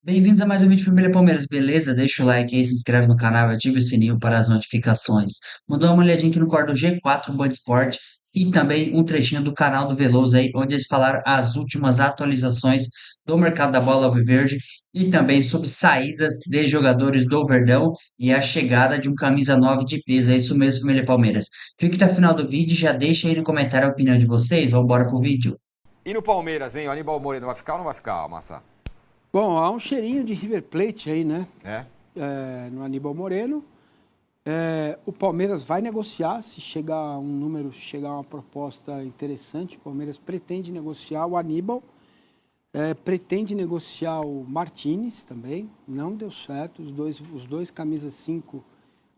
Bem-vindos a mais um vídeo Família Palmeiras, beleza? Deixa o like aí, se inscreve no canal, ativa o sininho para as notificações. Mandou uma olhadinha aqui no quadro G4 Band Sport e também um trechinho do canal do Veloso aí, onde eles falaram as últimas atualizações do mercado da bola alviverde e também sobre saídas de jogadores do Verdão e a chegada de um camisa 9 de peso. É isso mesmo, Família Palmeiras. Fique até o final do vídeo e já deixa aí no comentário a opinião de vocês. Vamos embora pro vídeo. E no Palmeiras, hein? O Aníbal Moreira vai ficar ou não vai ficar, Massa? Bom, há um cheirinho de River Plate aí, né? É? No Aníbal Moreno. O Palmeiras vai negociar, se chegar um número, chegar uma proposta interessante. O Palmeiras pretende negociar o Aníbal, pretende negociar o Martínez também. Não deu certo, os dois camisas 5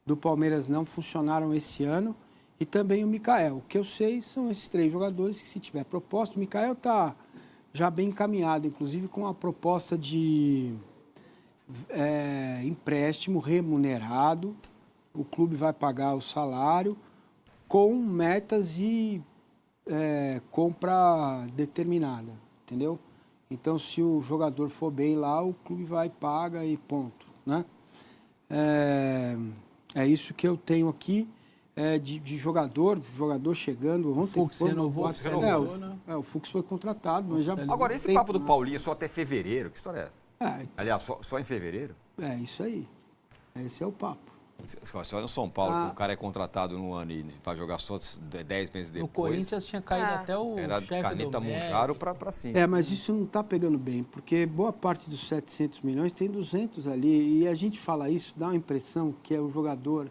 do Palmeiras não funcionaram esse ano. E também o Mikael. O que eu sei são esses três jogadores que, se tiver proposta, o Mikael está já bem encaminhado, inclusive com a proposta de empréstimo remunerado. O clube vai pagar o salário com metas e compra determinada, entendeu? Então, se o jogador for bem lá, o clube vai, paga e ponto, né? É isso que eu tenho aqui. De jogador chegando ontem. Fux renovou, o Fux foi contratado, mas já... Agora, esse papo do Paulinho só até fevereiro, que história é essa? Aliás, só em fevereiro? É isso aí. Esse é o papo. Só no São Paulo, que o cara é contratado num ano e vai jogar só 10 meses depois. No Corinthians tinha caído até o era chefe caneta do Munjaro pra cima. Mas isso não está pegando bem, porque boa parte dos 700 milhões tem 200 ali, e a gente fala isso, dá uma impressão que é o jogador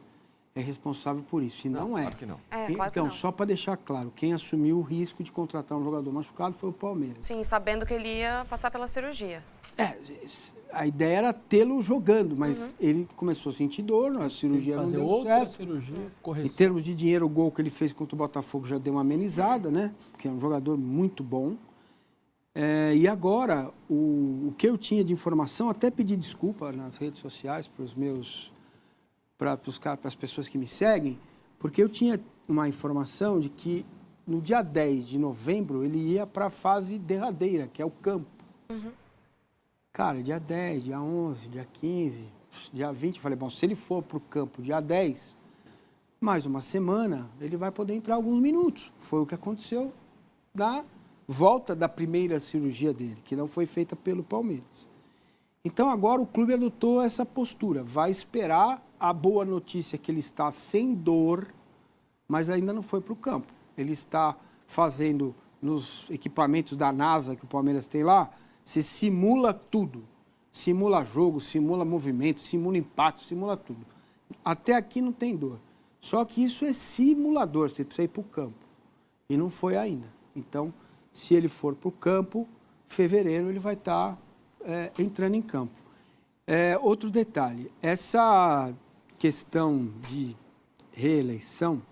é responsável por isso, e não é. Claro que não. Claro que então, não. só para deixar claro, quem assumiu o risco de contratar um jogador machucado foi o Palmeiras. Sim, sabendo que ele ia passar pela cirurgia. A ideia era tê-lo jogando, mas ele começou a sentir dor, a cirurgia não deu certo. Em termos de dinheiro, o gol que ele fez contra o Botafogo já deu uma amenizada, né? Porque é um jogador muito bom. E agora, o que eu tinha de informação, até pedi desculpa nas redes sociais para os meus... para as pessoas que me seguem, porque eu tinha uma informação de que no dia 10 de novembro ele ia para a fase derradeira, que é o campo. Cara, dia 10, dia 11, dia 15, dia 20, eu falei, bom, se ele for para o campo dia 10, mais uma semana, ele vai poder entrar alguns minutos. Foi o que aconteceu na volta da primeira cirurgia dele, que não foi feita pelo Palmeiras. Então, agora o clube adotou essa postura, vai esperar. A boa notícia é que ele está sem dor, mas ainda não foi para o campo. Ele está fazendo nos equipamentos da NASA que o Palmeiras tem lá, se simula tudo. Simula jogo, simula movimento, simula impacto, simula tudo. Até aqui não tem dor. Só que isso é simulador, você precisa ir para o campo. E não foi ainda. Então, se ele for para o campo, em fevereiro ele vai estar entrando em campo. Outro detalhe, essa questão de reeleição,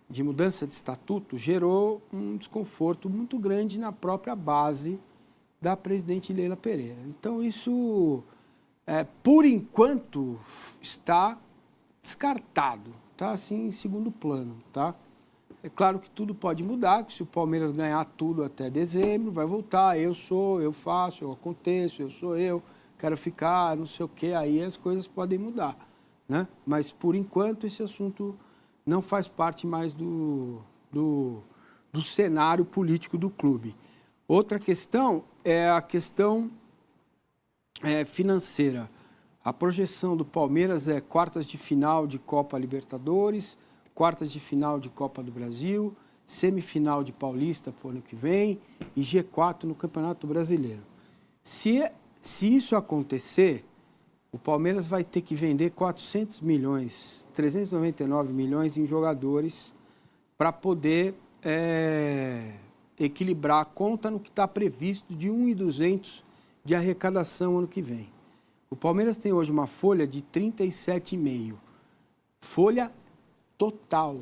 de mudança de estatuto, gerou um desconforto muito grande na própria base da presidente Leila Pereira. Então, isso, por enquanto, está descartado, está assim, em segundo plano, tá? É claro que tudo pode mudar, que se o Palmeiras ganhar tudo até dezembro, vai voltar, eu faço, eu aconteço, eu sou eu, quero ficar, não sei o quê, aí as coisas podem mudar, né? Mas, por enquanto, esse assunto não faz parte mais do cenário político do clube. Outra questão é a questão financeira. A projeção do Palmeiras é quartas de final de Copa Libertadores, quartas de final de Copa do Brasil, semifinal de Paulista para o ano que vem e G4 no Campeonato Brasileiro. Se isso acontecer, o Palmeiras vai ter que vender 400 milhões, 399 milhões em jogadores para poder equilibrar a conta no que está previsto de 1.200 de arrecadação ano que vem. O Palmeiras tem hoje uma folha de 37,5. Folha total.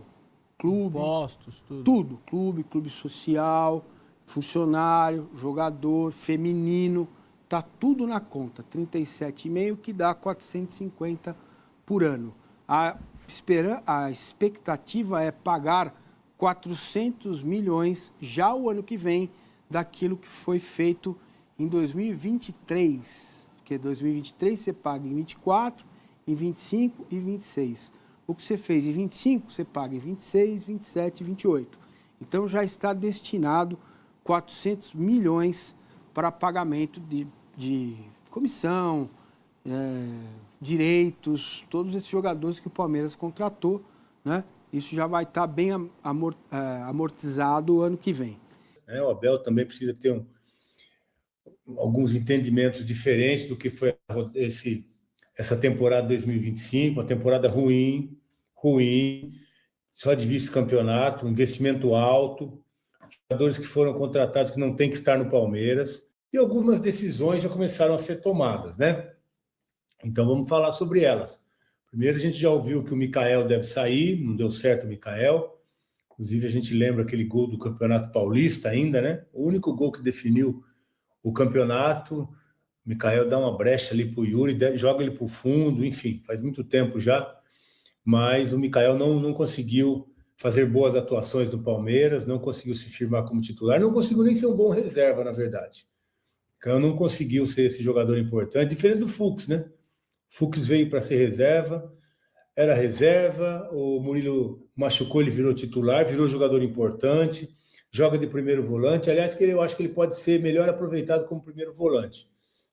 Clube. Impostos, tudo. Clube social, funcionário, jogador, feminino. Está tudo na conta. 37,5 que dá 450 por ano. A expectativa é pagar 400 milhões já o ano que vem daquilo que foi feito em 2023. Porque 2023 você paga em 24, em 25 e 26. O que você fez em 25, você paga em 26, 27 e 28. Então já está destinado 400 milhões para pagamento de comissão, direitos, todos esses jogadores que o Palmeiras contratou, né? Isso já vai estar bem amortizado o ano que vem. O Abel também precisa ter alguns entendimentos diferentes do que foi essa temporada 2025, uma temporada ruim, só de vice-campeonato, investimento alto, jogadores que foram contratados que não têm que estar no Palmeiras, e algumas decisões já começaram a ser tomadas, né? Então vamos falar sobre elas. Primeiro, a gente já ouviu que o Michael deve sair, não deu certo o Michael. Inclusive, a gente lembra aquele gol do Campeonato Paulista ainda, né? O único gol que definiu o campeonato. O Michael dá uma brecha ali para o Yuri, joga ele para o fundo, enfim, faz muito tempo já. Mas o Michael não conseguiu fazer boas atuações no Palmeiras, não conseguiu se firmar como titular, não conseguiu nem ser um bom reserva, na verdade. O Michael não conseguiu ser esse jogador importante, diferente do Fux, né? O Fux veio para ser reserva, era reserva, o Murilo machucou, ele virou titular, virou jogador importante, joga de primeiro volante. Aliás, eu acho que ele pode ser melhor aproveitado como primeiro volante.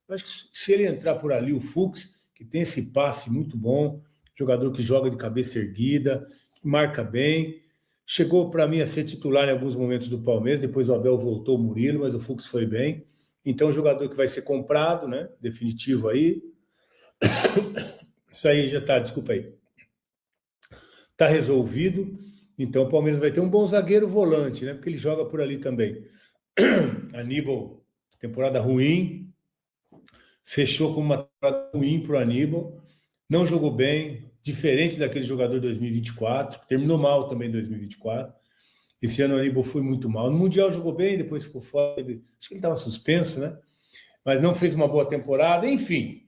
Eu acho que se ele entrar por ali, o Fux, que tem esse passe muito bom, jogador que joga de cabeça erguida, que marca bem, chegou para mim a ser titular em alguns momentos do Palmeiras, depois o Abel voltou o Murilo, mas o Fux foi bem. Então, um jogador que vai ser comprado, né? Definitivo aí. Isso aí já está, desculpa aí. Está resolvido. Então, o Palmeiras vai ter um bom zagueiro volante, né? Porque ele joga por ali também. Aníbal, temporada ruim. Fechou com uma temporada ruim para o Aníbal. Não jogou bem, diferente daquele jogador de 2024. Terminou mal também em 2024. Esse ano o Aníbal foi muito mal. No Mundial jogou bem, depois ficou fora. Acho que ele estava suspenso, né? Mas não fez uma boa temporada. Enfim,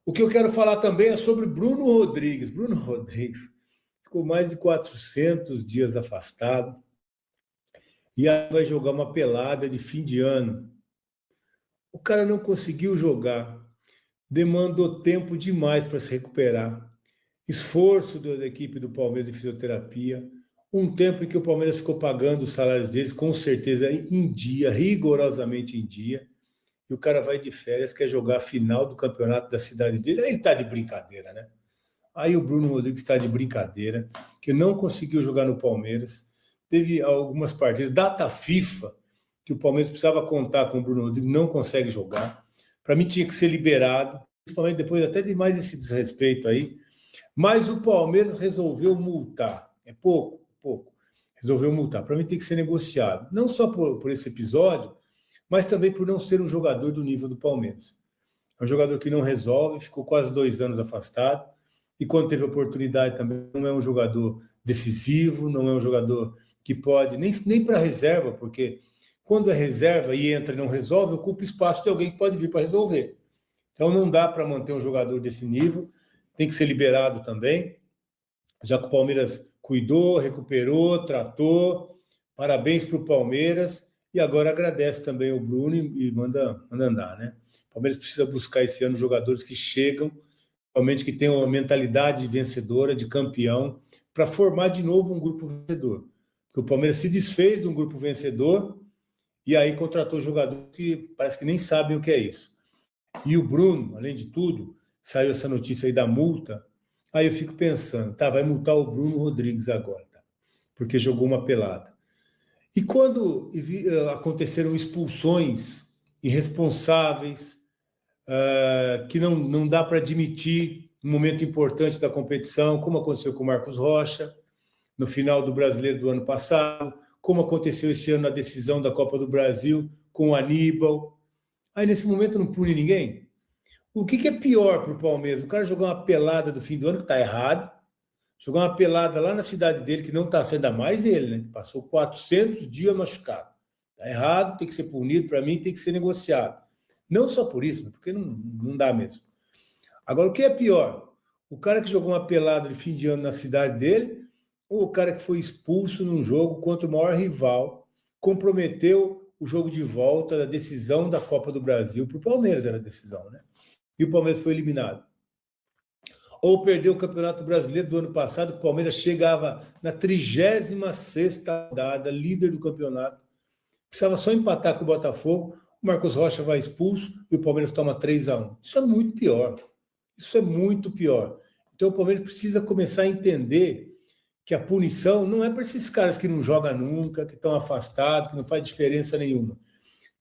o que eu quero falar também é sobre Bruno Rodrigues. Bruno Rodrigues ficou mais de 400 dias afastado e aí vai jogar uma pelada de fim de ano. O cara não conseguiu jogar, demandou tempo demais para se recuperar, esforço da equipe do Palmeiras de fisioterapia, um tempo em que o Palmeiras ficou pagando o salário deles, com certeza em dia, rigorosamente em dia, e o cara vai de férias, quer jogar a final do campeonato da cidade dele. Aí ele está de brincadeira, né? Aí o Bruno Rodrigues está de brincadeira, que não conseguiu jogar no Palmeiras. Teve algumas partidas, data FIFA, que o Palmeiras precisava contar com o Bruno Rodrigues, não consegue jogar. Para mim tinha que ser liberado, principalmente depois até de mais esse desrespeito aí. Mas o Palmeiras resolveu multar. É pouco. Resolveu multar. Para mim tem que ser negociado. Não só por esse episódio, mas também por não ser um jogador do nível do Palmeiras. É um jogador que não resolve, ficou quase 2 anos afastado, e quando teve oportunidade também não é um jogador decisivo, não é um jogador que pode, nem para reserva, porque quando é reserva e entra e não resolve, ocupa espaço de alguém que pode vir para resolver. Então não dá para manter um jogador desse nível, tem que ser liberado também, já que o Palmeiras cuidou, recuperou, tratou. Parabéns para o Palmeiras, e agora agradece também o Bruno e manda andar, né? O Palmeiras precisa buscar esse ano jogadores que chegam, realmente que tenham uma mentalidade vencedora, de campeão, para formar de novo um grupo vencedor. Porque o Palmeiras se desfez de um grupo vencedor e aí contratou jogadores que parece que nem sabem o que é isso. E o Bruno, além de tudo, saiu essa notícia aí da multa, aí eu fico pensando, vai multar o Bruno Rodrigues agora, porque jogou uma pelada. E quando aconteceram expulsões irresponsáveis, que não dá para admitir um momento importante da competição, como aconteceu com o Marcos Rocha, no final do Brasileiro do ano passado, como aconteceu esse ano na decisão da Copa do Brasil com o Aníbal. Aí, nesse momento, não pune ninguém? O que é pior para o Palmeiras? O cara jogar uma pelada do fim do ano, que está errado, jogar uma pelada lá na cidade dele, que não está sendo, ainda mais ele, né? Passou 400 dias machucado. Está errado, tem que ser punido, para mim tem que ser negociado. Não só por isso, porque não dá mesmo. Agora, o que é pior? O cara que jogou uma pelada de fim de ano na cidade dele, ou o cara que foi expulso num jogo contra o maior rival, comprometeu o jogo de volta da decisão da Copa do Brasil, para o Palmeiras era a decisão, né? e o Palmeiras foi eliminado. Ou perdeu o Campeonato Brasileiro do ano passado, que o Palmeiras chegava na 36ª rodada, líder do campeonato, precisava só empatar com o Botafogo, o Marcos Rocha vai expulso e o Palmeiras toma 3-1. Isso é muito pior. Isso é muito pior. Então o Palmeiras precisa começar a entender que a punição não é para esses caras que não jogam nunca, que estão afastados, que não faz diferença nenhuma.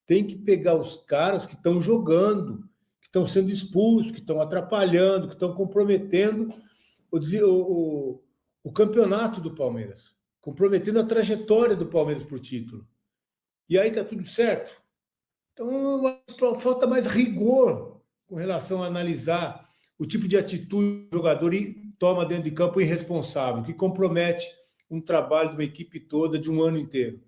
Tem que pegar os caras que estão jogando, que estão sendo expulsos, que estão atrapalhando, que estão comprometendo o campeonato do Palmeiras, comprometendo a trajetória do Palmeiras para o título. E aí está tudo certo. Então, falta mais rigor com relação a analisar o tipo de atitude que o jogador toma dentro de campo irresponsável, que compromete um trabalho de uma equipe toda de um ano inteiro.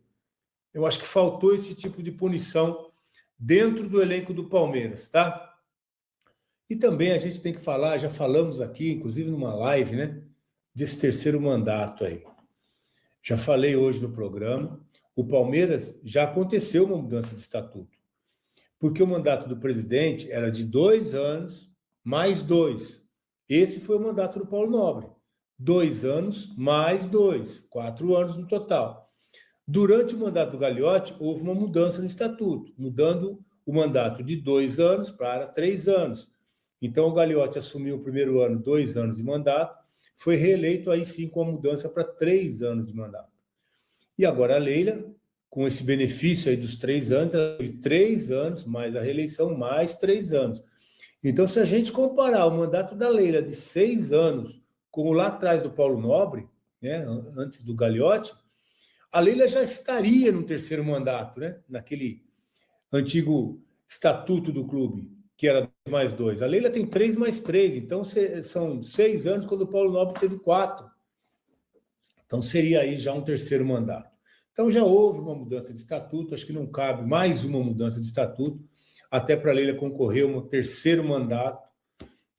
Eu acho que faltou esse tipo de punição dentro do elenco do Palmeiras, tá? E também a gente tem que falar, já falamos aqui, inclusive numa live, né, desse terceiro mandato aí. Já falei hoje no programa, o Palmeiras já aconteceu uma mudança de estatuto, porque o mandato do presidente era de 2 anos mais 2. Esse foi o mandato do Paulo Nobre. 2 anos mais 2, 4 anos no total. Durante o mandato do Gagliotti, houve uma mudança no estatuto, mudando o mandato de 2 anos para 3 anos. Então, o Gagliotti assumiu o primeiro ano 2 anos de mandato, foi reeleito aí sim com a mudança para 3 anos de mandato. E agora a Leila, com esse benefício aí dos 3 anos, ela teve 3 anos, mais a reeleição, mais 3 anos. Então, se a gente comparar o mandato da Leila de 6 anos com o lá atrás do Paulo Nobre, né, antes do Gagliotti, a Leila já estaria no terceiro mandato, né, naquele antigo estatuto do clube, que era 2 mais 2. A Leila tem 3 mais 3, então são 6 anos quando o Paulo Nobre teve 4. Então, seria aí já um terceiro mandato. Então, já houve uma mudança de estatuto, acho que não cabe mais uma mudança de estatuto, até para a Leila concorrer um terceiro mandato.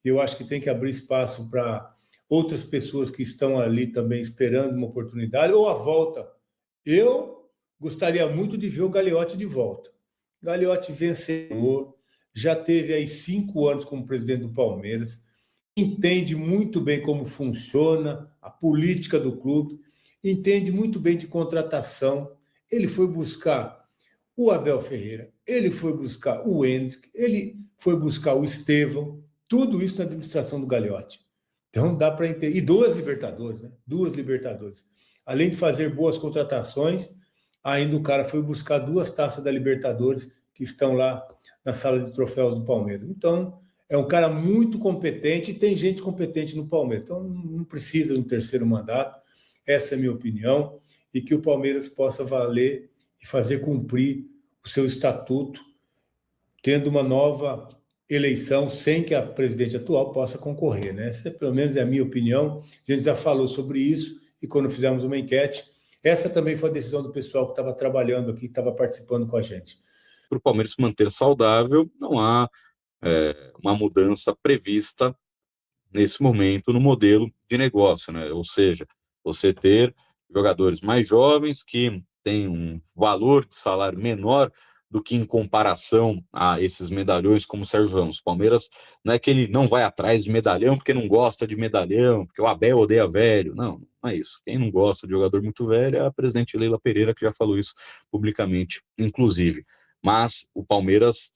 Eu acho que tem que abrir espaço para outras pessoas que estão ali também esperando uma oportunidade, ou a volta. Eu gostaria muito de ver o Gagliotti de volta. Gagliotti vencedor, já teve aí 5 anos como presidente do Palmeiras, entende muito bem como funciona a política do clube, entende muito bem de contratação. Ele foi buscar o Abel Ferreira, ele foi buscar o Hendrick, ele foi buscar o Estevão, tudo isso na administração do Gagliotti. Então dá para entender. E 2 Libertadores, né? 2 Libertadores. Além de fazer boas contratações, ainda o cara foi buscar 2 taças da Libertadores que estão lá na sala de troféus do Palmeiras. Então, é um cara muito competente e tem gente competente no Palmeiras. Então, não precisa de um terceiro mandato. Essa é a minha opinião. E que o Palmeiras possa valer e fazer cumprir o seu estatuto, tendo uma nova eleição sem que a presidente atual possa concorrer, né? Essa, pelo menos, é a minha opinião. A gente já falou sobre isso e quando fizemos uma enquete, essa também foi a decisão do pessoal que estava trabalhando aqui, que estava participando com a gente. Para o Palmeiras se manter saudável, não há uma mudança prevista nesse momento no modelo de negócio, né? Ou seja, você ter jogadores mais jovens que têm um valor de salário menor do que em comparação a esses medalhões como o Sérgio Ramos. O Palmeiras não é que ele não vai atrás de medalhão porque não gosta de medalhão, porque o Abel odeia velho. Não, não é isso. Quem não gosta de jogador muito velho é a presidente Leila Pereira, que já falou isso publicamente, inclusive. Mas o Palmeiras,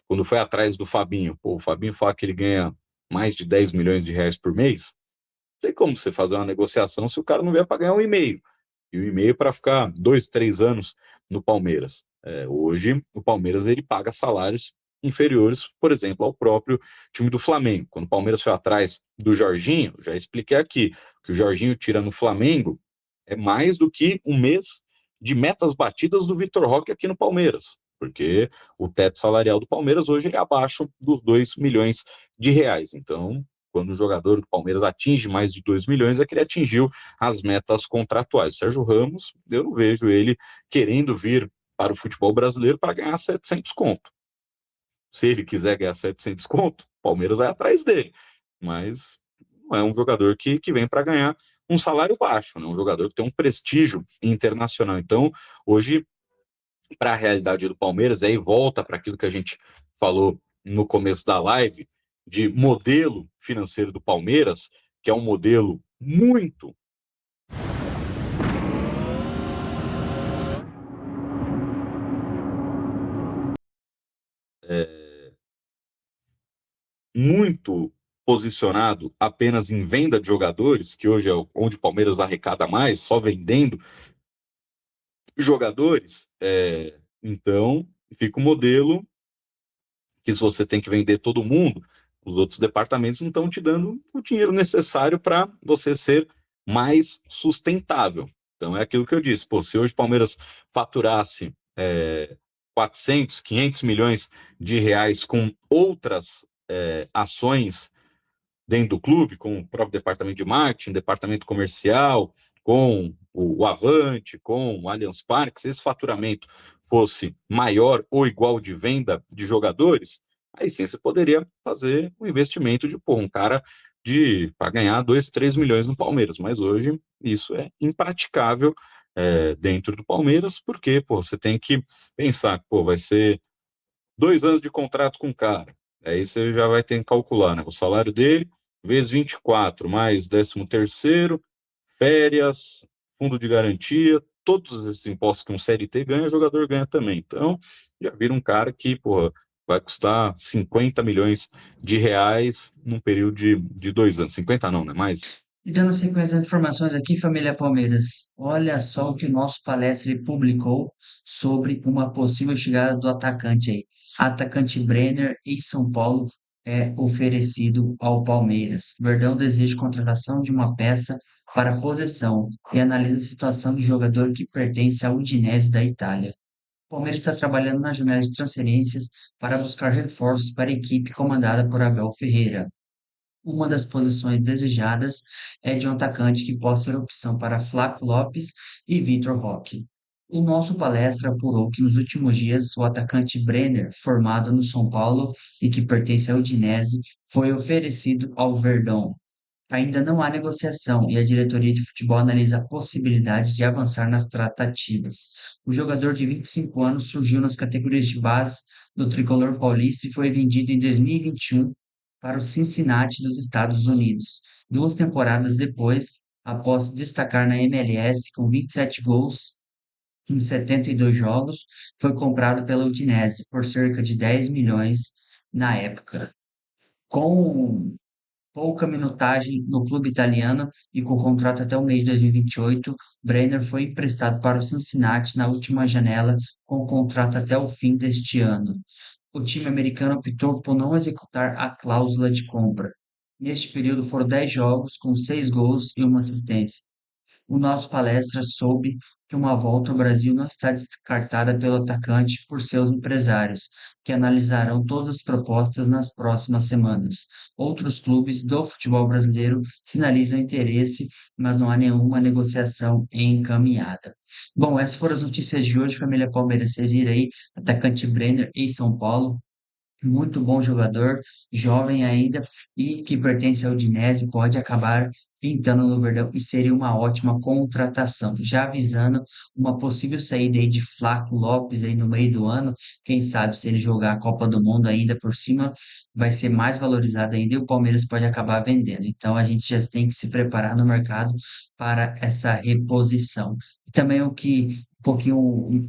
quando foi atrás do Fabinho, o Fabinho fala que ele ganha mais de 10 milhões de reais por mês, não tem como você fazer uma negociação se o cara não vier para ganhar 1,5. E 1,5 para ficar 2, 3 anos no Palmeiras. Hoje, o Palmeiras ele paga salários inferiores, por exemplo, ao próprio time do Flamengo. Quando o Palmeiras foi atrás do Jorginho, já expliquei aqui, que o Jorginho tira no Flamengo é mais do que um mês de metas batidas do Vitor Roque aqui no Palmeiras, porque o teto salarial do Palmeiras hoje ele é abaixo dos 2 milhões de reais. Então, quando o jogador do Palmeiras atinge mais de 2 milhões, é que ele atingiu as metas contratuais. Sérgio Ramos, eu não vejo ele querendo vir para o futebol brasileiro para ganhar 700 conto. Se ele quiser ganhar 700 conto, o Palmeiras vai atrás dele. Mas não é um jogador que vem para ganhar um salário baixo, né? Um jogador que tem um prestígio internacional. Então, hoje, para a realidade do Palmeiras, aí volta para aquilo que a gente falou no começo da live, de modelo financeiro do Palmeiras, que é um modelo muito muito posicionado apenas em venda de jogadores, que hoje é onde o Palmeiras arrecada mais, só vendendo jogadores, então fica um modelo que se você tem que vender todo mundo, os outros departamentos não estão te dando o dinheiro necessário para você ser mais sustentável. Então é aquilo que eu disse, pô, se hoje o Palmeiras faturasse 400, 500 milhões de reais com outras ações dentro do clube, com o próprio departamento de marketing, departamento comercial, com o Avante, com o Allianz Parque, se esse faturamento fosse maior ou igual de venda de jogadores, aí sim você poderia fazer um investimento de um cara para ganhar 2, 3 milhões no Palmeiras, mas hoje isso é impraticável dentro do Palmeiras, porque você tem que pensar que vai ser 2 anos de contrato com o cara, aí você já vai ter que calcular, né, o salário dele, vezes 24, mais 13º, férias, fundo de garantia, todos esses impostos que um CLT ganha, o jogador ganha também. Então, já vira um cara que, vai custar 50 milhões de reais num período de 2 anos. 50 não, né? Mais. E dando sequência às informações aqui, família Palmeiras, olha só o que o nosso palestra ele publicou sobre uma possível chegada do atacante aí. Atacante Brenner em São Paulo é oferecido ao Palmeiras. Verdão deseja contratação de uma peça para posição e analisa a situação do jogador que pertence à Udinese da Itália. O Palmeiras está trabalhando na janela de transferências para buscar reforços para a equipe comandada por Abel Ferreira. Uma das posições desejadas é de um atacante que possa ser opção para Flaco Lopes e Vitor Roque. O nosso palestra apurou que nos últimos dias o atacante Brenner, formado no São Paulo e que pertence à Udinese, foi oferecido ao Verdão. Ainda não há negociação e a diretoria de futebol analisa a possibilidade de avançar nas tratativas. O jogador de 25 anos surgiu nas categorias de base do tricolor paulista e foi vendido em 2021 para o Cincinnati dos Estados Unidos. 2 temporadas depois, após destacar na MLS com 27 gols em 72 jogos, foi comprado pela Udinese por cerca de 10 milhões na época. Com pouca minutagem no clube italiano e com contrato até o mês de 2028, Brenner foi emprestado para o Cincinnati na última janela com contrato até o fim deste ano. O time americano optou por não executar a cláusula de compra. Neste período foram 10 jogos com 6 gols e uma assistência. O nosso palestra soube que uma volta ao Brasil não está descartada pelo atacante por seus empresários, que analisarão todas as propostas nas próximas semanas. Outros clubes do futebol brasileiro sinalizam interesse, mas não há nenhuma negociação encaminhada. Bom, essas foram as notícias de hoje, família Palmeiras. Vocês viram aí, atacante Brenner em São Paulo. Muito bom jogador, jovem ainda e que pertence ao Udinese, pode acabar pintando no Verdão e seria uma ótima contratação. Já avisando uma possível saída aí de Flaco Lopes aí no meio do ano, quem sabe se ele jogar a Copa do Mundo ainda por cima, vai ser mais valorizado ainda e o Palmeiras pode acabar vendendo. Então a gente já tem que se preparar no mercado para essa reposição. E também o que um pouquinho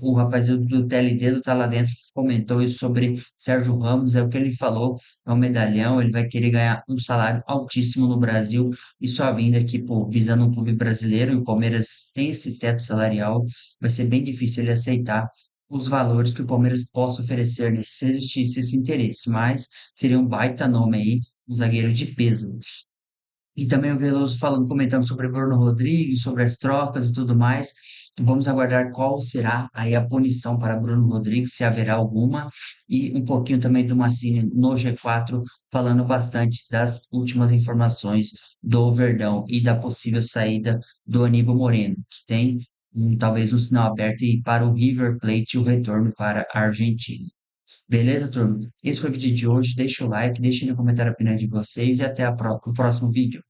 o rapaz do TLD do Tá Lá Dentro comentou isso sobre Sérgio Ramos, é o que ele falou, é um medalhão, ele vai querer ganhar um salário altíssimo no Brasil, e só vindo aqui, pô, visando um clube brasileiro, e o Palmeiras tem esse teto salarial, vai ser bem difícil ele aceitar os valores que o Palmeiras possa oferecer, né, se existisse esse interesse, mas seria um baita nome aí, um zagueiro de peso. E também o Veloso falando, comentando sobre Bruno Rodrigues, sobre as trocas e tudo mais. Vamos aguardar qual será aí a punição para Bruno Rodrigues, se haverá alguma, e um pouquinho também do Mancini no G4, falando bastante das últimas informações do Verdão e da possível saída do Aníbal Moreno, que tem talvez um sinal aberto e para o River Plate o retorno para a Argentina. Beleza, turma? Esse foi o vídeo de hoje. Deixa o like, deixa no comentário a opinião de vocês e até o próximo vídeo.